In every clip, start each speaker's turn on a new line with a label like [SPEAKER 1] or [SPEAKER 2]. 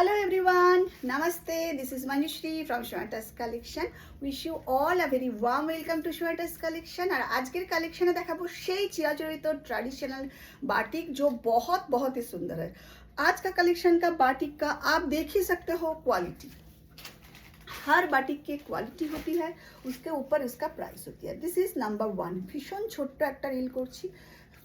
[SPEAKER 1] Hello everyone, Namaste. This is Manjushri from Shwetas Collection. Wish you all a very warm welcome to Shwetas Collection. और आज के collection में देखाबो সেই চিরাচরিত ट्रेडिशनल बाटिक जो बहुत बहुत ही सुंदर है। आज का कलेक्शन का बाटिक का आप देख ही सकते हो क्वालिटी, हर बाटिक की क्वालिटी होती है, उसके ऊपर उसका प्राइस होती है। This is number 1। भीषण ছোট্ট একটা রিল করছি।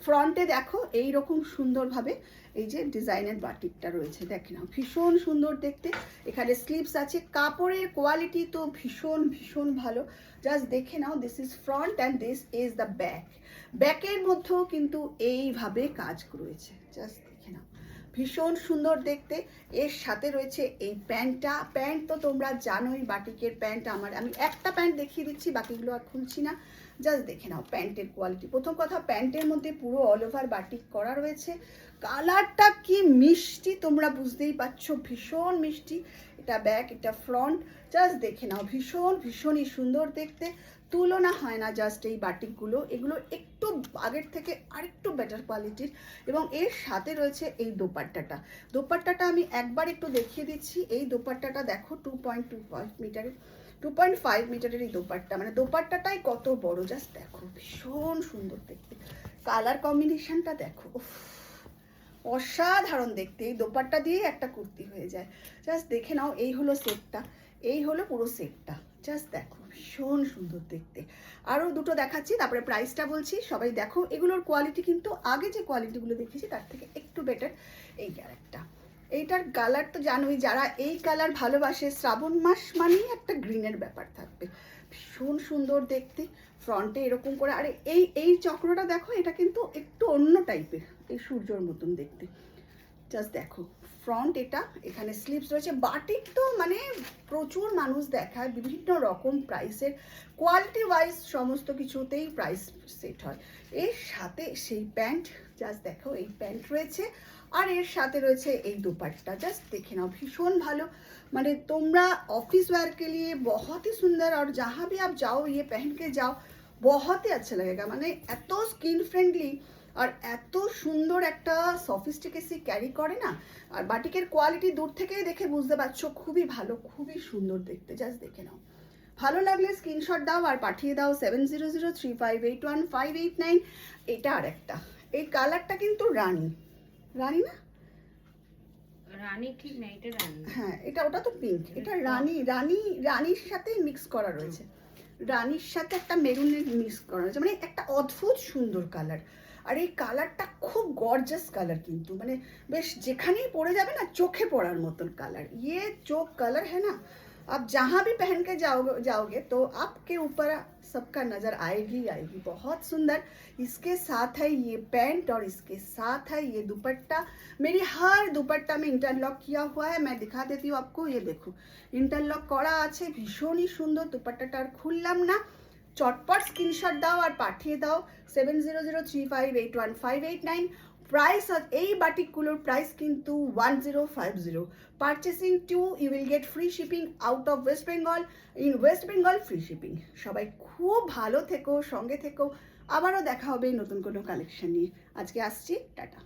[SPEAKER 1] ফ্রন্টে দেখো এই রকম সুন্দরভাবে এই যে ডিজাইনের বাটিকটা রয়েছে, দেখে নাও ভীষণ সুন্দর দেখতে। এখানে স্লিভস আছে, কাপড়ের কোয়ালিটি তো ভীষণ ভীষণ ভালো। জাস্ট দেখে নাও, this is front and this is the back. ব্যাকের মধ্যেও কিন্তু এইভাবে কাজ রয়েছে, জাস্ট দেখে নাও ভীষণ সুন্দর দেখতে। এর সাথে রয়েছে এই প্যান্টটা। প্যান্ট তো তোমরা জানোই, বাটিকের প্যান্ট আমি একটা প্যান্ট দেখিয়ে দিচ্ছি, বাকিগুলো আর খুলছি না। জাস্ট দেখে নাও প্যান্টের কোয়ালিটি। প্রথম কথা, প্যান্টের মধ্যে পুরো অল ওভার বাটিক করা রয়েছে। কালারটা কি মিষ্টি তোমরা বুঝতেই পারছো, ভীষণ মিষ্টি। এটা ব্যাক, এটা ফ্রন্ট। জাস্ট দেখে নাও ভীষণ ভীষণই সুন্দর দেখতে, তুলনা হয় না জাস্ট এই বাটিকগুলো। এগুলো একটু আগের থেকে আরেকটু বেটার কোয়ালিটির। এবং এর সাথে রয়েছে এই দোপাট্টাটা। দোপাট্টাটা আমি একবার একটু দেখিয়ে দিচ্ছি। এই দোপাট্টাটা দেখো 2.25 মিটারের, 2.5 মিটারের এই দোপাট্টা, মানে দোপাট্টাটাই কত বড়, জাস্ট দেখো ভীষণ সুন্দর দেখতে। কালার কম্বিনেশনটা দেখো, অসাধারণ দেখতে। এই দোপাট্টা দিয়ে একটা কুর্তি হয়ে যায়। জাস্ট দেখে নাও, এই হলো সেটটা, এই হলো পুরো সেটটা। জাস্ট দেখো ভীষণ সুন্দর দেখতে। আরও দুটো দেখাচ্ছি, তারপরে প্রাইসটা বলছি। সবাই দেখো, এগুলোর কোয়ালিটি কিন্তু আগে যে কোয়ালিটিগুলো দেখেছি তার থেকে একটু বেটার। এই ক্যারেক্টার, এইটার কালার তো জানোই, যারা এই কালার ভালোবাসে, শ্রাবণ মাস মানেই একটা গ্রিনের ব্যাপার থাকবে। ভীষণ সুন্দর দেখতে। ফ্রন্টে এরকম করে, আরে এই এই চক্রটা দেখো, এটা কিন্তু একটু অন্য টাইপের, এই সূর্যর মতন দেখতে। জাস্ট দেখো ফ্রন্ট এটা, এখানে স্লিভস রয়েছে। বাটিক তো মানে প্রচুর মানুষ দেখায়, বিভিন্ন রকম প্রাইসের, কোয়ালিটি ওয়াইজ সমস্ত কিছুতেই প্রাইস সেট হয়। এর সাথে সেই প্যান্ট, জাস্ট দেখো এই প্যান্ট রয়েছে, আর এর সাথে রয়েছে এই দুপাট্টা। জাস্ট দেখে নাও ভীষণ ভালো। মানে তোমরা ऑफिस वेयर के लिए बहुत ही सुंदर, और जहाँ भी आप जाओ ये पहन के जाओ, बहुत ही अच्छा लगेगा। মানে এত স্কিন ফ্রেন্ডলি আর এত সুন্দর একটা সফিস্টিকেসি ক্যারি করে না। আর বাটিকের কোয়ালিটি দূর থেকেই দেখে বুঝতে পারছো, খুবই ভালো, খুবই সুন্দর দেখতে। জাস্ট দেখে নাও, ভালো লাগলে স্ক্রিনশট দাও আর পাঠিয়ে দাও 7003581589। এটা আর একটা, এই কালারটা কিন্তু রানী, রানী না,
[SPEAKER 2] রানী ঠিক না, এটা রানী।
[SPEAKER 1] হ্যাঁ এটা, ওটা তো পিঙ্ক, এটা রানী। রানী রানীর সাথে মিক্স করা রয়েছে, রানীর সাথে একটা মেরুনের মিক্স করা রয়েছে, মানে একটা অদ্ভুত সুন্দর কালার। আর এই কালারটা খুব গর্জাস কালার, কিন্তু মানে বেশ যেখানেই পড়ে যাবে না, চোখে পড়ার মতন কালার। ये जो कलर है ना, आप जहाँ भी पहन के जाओगे तो आपके ऊपर सबका नज़र आएगी आएगी। बहुत सुंदर। इसके साथ है ये पैंट और इसके साथ है ये दुपट्टा। मेरी हर दुपट्टा में इंटरलॉक किया हुआ है, मैं दिखा देती हूँ आपको। ये देखो इंटरलॉक करा আছে, ভীষণই সুন্দর। দুপাট্টাটা আর খুললাম না, চটপট স্ক্রিনশট দাও আর পাঠিয়ে দাও 7003581589। প্রাইস, এই বাটিকগুলোর প্রাইস কিন্তু 1050। Purchasing 2 you will get free shipping out of West Bengal. In West Bengal free shipping. সবাই খুব ভালো থেকো, সঙ্গে থেকো। আবারও দেখা হবে নতুন কোনো কালেকশন নিয়ে। আজকে আসছি, টাটা।